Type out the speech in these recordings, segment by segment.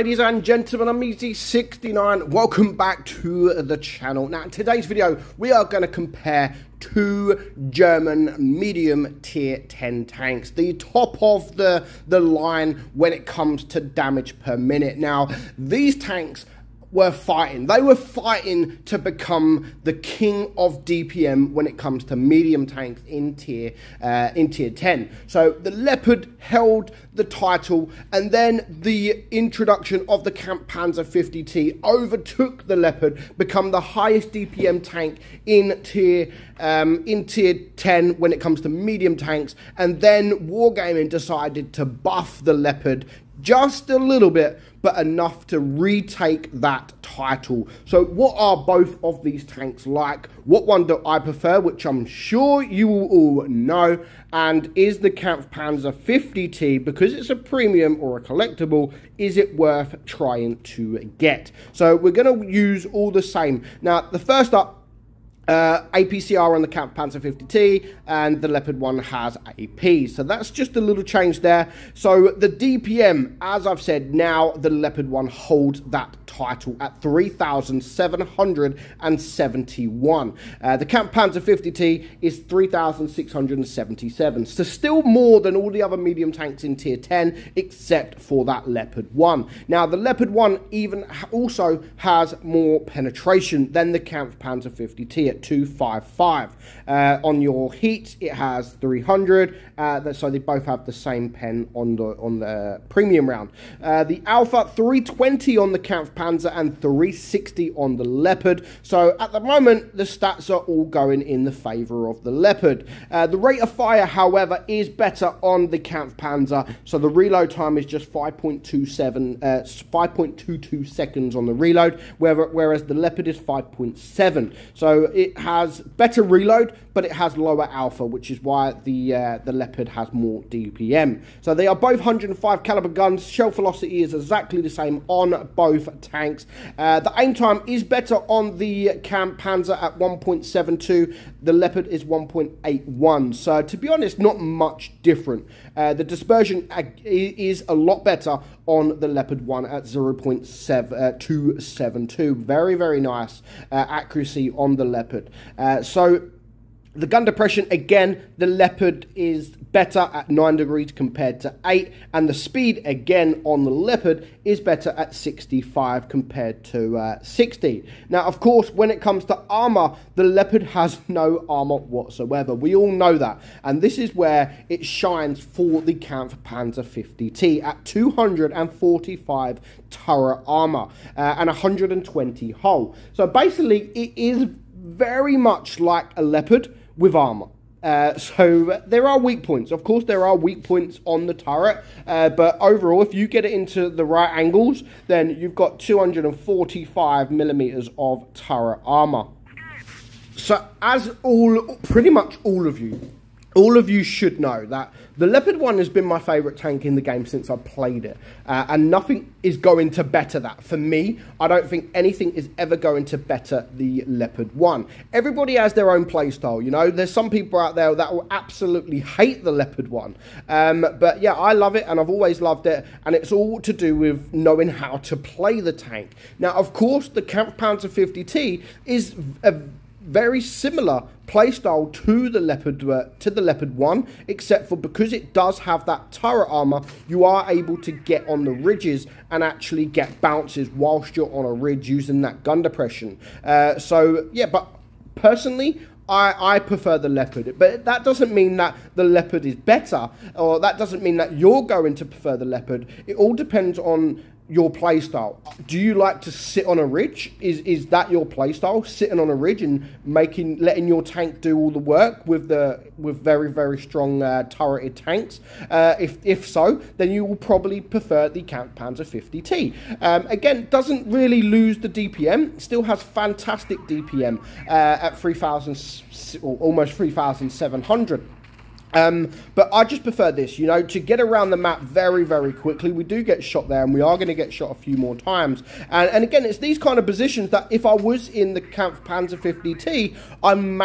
Ladies and gentlemen, I'm meadsy69. Welcome back to the channel. Now, in today's video, we are going to compare two German medium tier 10 tanks, the top of the line when it comes to damage per minute. Now, these tanks were fighting. They were fighting to become the king of DPM when it comes to medium tanks in tier 10. So the Leopard held the title, and then the introduction of the Kampfpanzer 50T overtook the Leopard, become the highest DPM tank in tier 10 when it comes to medium tanks. And then Wargaming decided to buff the Leopard just a little bit, but enough to retake that title. So what are both of these tanks like? What one do I prefer, which I'm sure you will all know, and is the Kampfpanzer 50T, because it's a premium or a collectible, is it worth trying to get? So we're going to use all the same. Now, the first up, APCR on the Kampfpanzer 50T, and the Leopard one has AP. So that's just a little change there. So the DPM, as I've said, now the Leopard one holds that title at 3,771. The Kampfpanzer 50T is 3,677. So still more than all the other medium tanks in tier 10, except for that Leopard one. Now, the Leopard one even also has more penetration than the Kampfpanzer 50T at 255. On your heat, it has 300. So they both have the same pen on the premium round. The Alpha 320 on the Kampfpanzer and 360 on the Leopard. So at the moment, the stats are all going in the favor of the Leopard. The rate of fire, however, is better on the Kampfpanzer. So the reload time is just 5.22 seconds on the reload, whereas the Leopard is 5.7. So it has better reload, but it has lower alpha, which is why the Leopard has more DPM. So they are both 105 caliber guns. Shell velocity is exactly the same on both tanks. The aim time is better on the Kampfpanzer at 1.72. The Leopard is 1.81. So to be honest, not much different. The dispersion is a lot better on the Leopard one at 0.272. Very, very nice accuracy on the Leopard. So the gun depression, again, the Leopard is better at 9 degrees compared to 8, and the speed, again, on the Leopard is better at 65 compared to 60. Now, of course, when it comes to armor, the Leopard has no armor whatsoever. We all know that, and this is where it shines for the Kampfpanzer 50T at 245 turret armor and 120 hull. So basically, it is very much like a Leopard with armor. So there are weak points. Of course, there are weak points on the turret, but overall, if you get it into the right angles, then you've got 245 millimeters of turret armor. So as pretty much all of you should know that the Leopard one has been my favourite tank in the game since I played it. And nothing is going to better that. For me, I don't think anything is ever going to better the Leopard one. Everybody has their own playstyle, you know. There's some people out there that will absolutely hate the Leopard one. But yeah, I love it, and I've always loved it. And it's all to do with knowing how to play the tank. Now, of course, the Kampfpanzer 50T is a very similar playstyle to the Leopard 1, except for because it does have that turret armor, you are able to get on the ridges and actually get bounces whilst you're on a ridge using that gun depression. So yeah, but personally, I prefer the Leopard, but that doesn't mean that the Leopard is better, or that doesn't mean that you're going to prefer the Leopard. It all depends on your playstyle. Do you like to sit on a ridge? Is that your playstyle, sitting on a ridge and letting your tank do all the work with very, very strong turreted tanks? If so, then you will probably prefer the Kampfpanzer 50T. Again, doesn't really lose the DPM, still has fantastic DPM at 3,000 or almost 3,700. But I just prefer this, you know, to get around the map very, very quickly. We do get shot there, and we are going to get shot a few more times. And again, it's these kind of positions that if I was in the Kampfpanzer 50T, I'm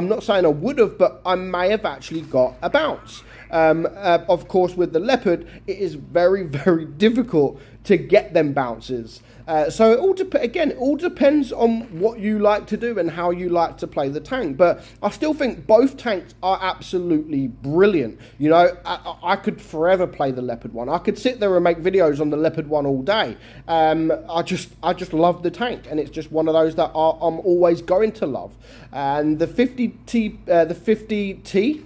not saying I would have, but I may have actually got a bounce. Of course, with the Leopard, it is very, very difficult to get them bounces. So it all depends on what you like to do and how you like to play the tank. But I still think both tanks are absolutely brilliant. You know, I could forever play the Leopard one. I could sit there and make videos on the Leopard one all day. I just love the tank, and it's just one of those that I'm always going to love. And the 50T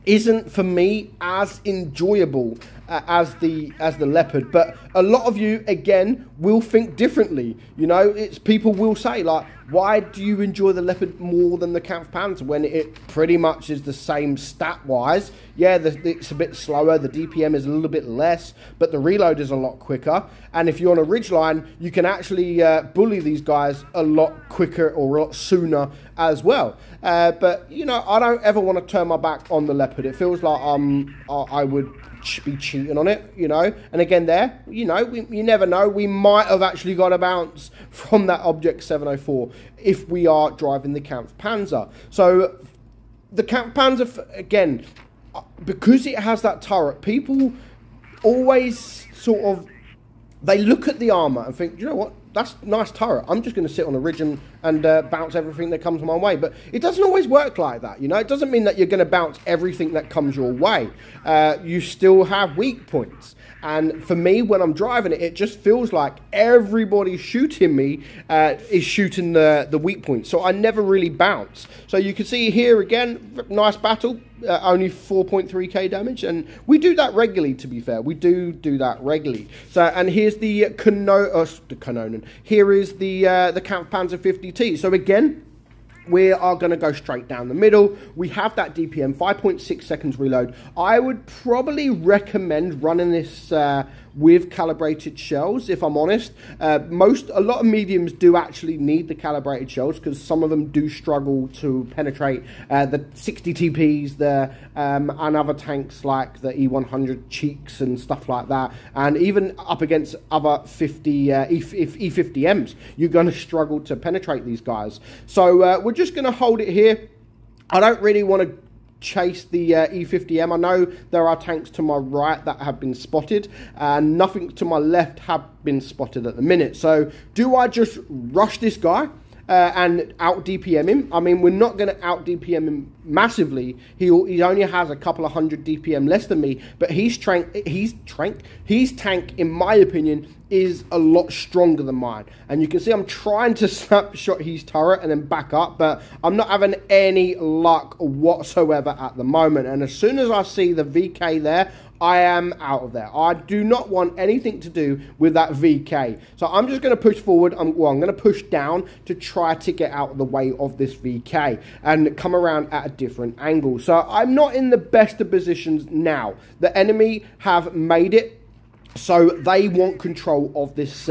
isn't for me as enjoyable as the Leopard, but a lot of you again will think differently. You know, it's people will say like, why do you enjoy the Leopard more than the Kampfpanzer when it pretty much is the same stat wise? Yeah, it's a bit slower, the DPM is a little bit less, but the reload is a lot quicker. And if you're on a ridgeline, you can actually bully these guys a lot quicker or a lot sooner as well. But you know, I don't ever want to turn my back on the Leopard. It feels like I would be cheating on it, you know. And again there, you know, you never know, we might have actually got a bounce from that Object 704 if we are driving the Kampfpanzer. So the Kampfpanzer, again, because it has that turret, people always sort of, they look at the armor and think, you know what, that's a nice turret, I'm just going to sit on a ridge and bounce everything that comes my way. But it doesn't always work like that, you know. It doesn't mean that you're going to bounce everything that comes your way. You still have weak points. And for me, when I'm driving it, it just feels like everybody shooting me is shooting the weak points. So I never really bounce. So you can see here again, nice battle, only 4.3k damage. And we do that regularly, to be fair. We do that regularly. So, and here's the Kanonen. Here is the Kampfpanzer 50T. So again, we are going to go straight down the middle. We have that DPM, 5.6 seconds reload. I would probably recommend running this with calibrated shells, if I'm honest. A lot of mediums do actually need the calibrated shells because some of them do struggle to penetrate the 60 TPs, and other tanks like the E100 Cheeks and stuff like that, and even up against other E50Ms, you're going to struggle to penetrate these guys. So we're just going to hold it here. I don't really want to chase the E50M. I know there are tanks to my right that have been spotted, and nothing to my left have been spotted at the minute. So do I just rush this guy and out DPM him? I mean, we're not going to out DPM him massively. He only has a couple of hundred DPM less than me, but his tank, in my opinion, is a lot stronger than mine. And you can see I'm trying to snapshot his turret and then back up, but I'm not having any luck whatsoever at the moment. And as soon as I see the VK there, I am out of there. I do not want anything to do with that VK. So I'm just going to push forward. I'm going to push down to try to get out of the way of this VK and come around at a different angle. So I'm not in the best of positions now. The enemy have made it so they want control of this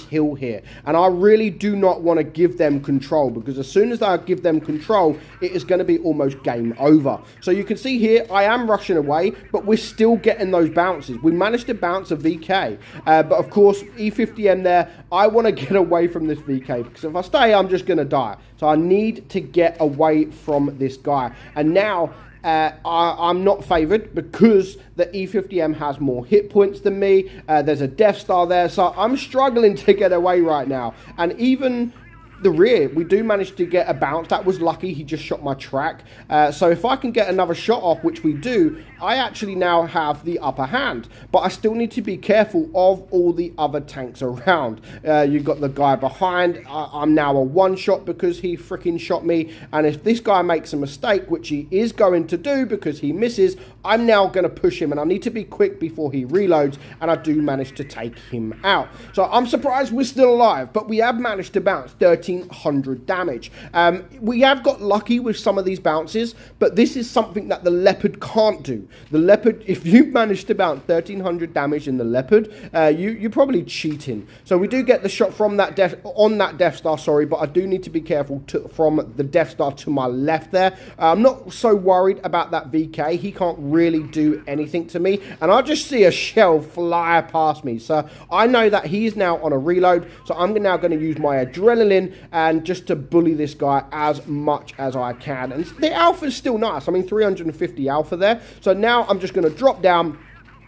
hill here, and I really do not want to give them control, because as soon as I give them control, it is going to be almost game over. So you can see here, I am rushing away, but we're still getting those bounces. We managed to bounce a VK, but of course, E50M there, I want to get away from this VK, because if I stay, I'm just going to die. So I need to get away from this guy. And now, I'm not favoured because the E50M has more hit points than me. There's a Death Star there, so I'm struggling to get away right now. And even the rear, we do manage to get a bounce. That was lucky, he just shot my track. So if I can get another shot off, which we do, I actually now have the upper hand. But I still need to be careful of all the other tanks around. You've got the guy behind. I'm now a one-shot because he freaking shot me. And if this guy makes a mistake, which he is going to do because he misses, I'm now going to push him. And I need to be quick before he reloads. And I do manage to take him out. So I'm surprised we're still alive. But we have managed to bounce 1,300 damage. We have got lucky with some of these bounces, but this is something that the Leopard can't do. The Leopard, if you manage to bounce 1,300 damage in the Leopard, you're probably cheating. So we do get the shot from that Death Star, sorry, but I do need to be careful from the Death Star to my left there. I'm not so worried about that VK. He can't really do anything to me, and I just see a shell fly past me. So I know that he is now on a reload, so I'm now going to use my adrenaline and just to bully this guy as much as I can. And the alpha is still nice. I mean, 350 alpha there. So now I'm just going to drop down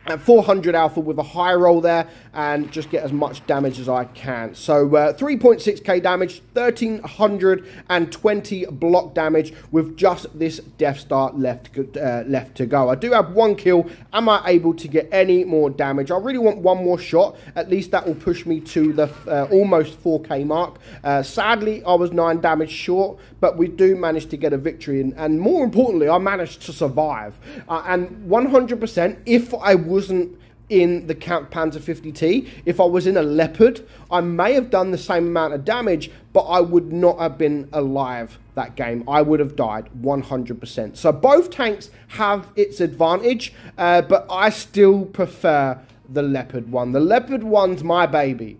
at 400 alpha with a high roll there and just get as much damage as I can. So 3.6k damage, 1320 block damage with just this Death Star left to go. I do have 1 kill. Am I able to get any more damage? I really want 1 more shot. At least that will push me to the almost 4k mark. Sadly, I was 9 damage short, but we do manage to get a victory. And more importantly, I managed to survive. And 100%, if I wasn't in the Count Panzer 50T, if I was in a Leopard, I may have done the same amount of damage, but I would not have been alive that game. I would have died 100%. So both tanks have its advantage, but I still prefer the Leopard one. The Leopard one's my baby.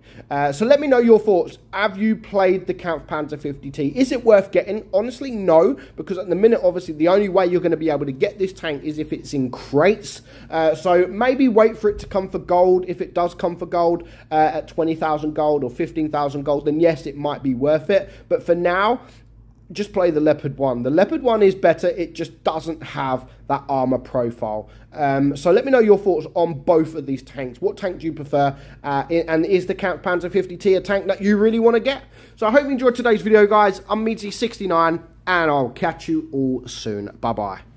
So let me know your thoughts. Have you played the Count Panzer 50T? Is it worth getting? Honestly, no, because at the minute, obviously, the only way you're going to be able to get this tank is if it's in crates. So maybe wait for it to come for gold. If it does come for gold at 20,000 gold or 15,000 gold, then yes, it might be worth it. But for now, just play the Leopard one. The Leopard one is better. It just doesn't have that armor profile. So let me know your thoughts on both of these tanks. What tank do you prefer? And is the Count Panzer 50T a tank that you really want to get? So I hope you enjoyed today's video, guys. I'm meadsy69, and I'll catch you all soon. Bye-bye.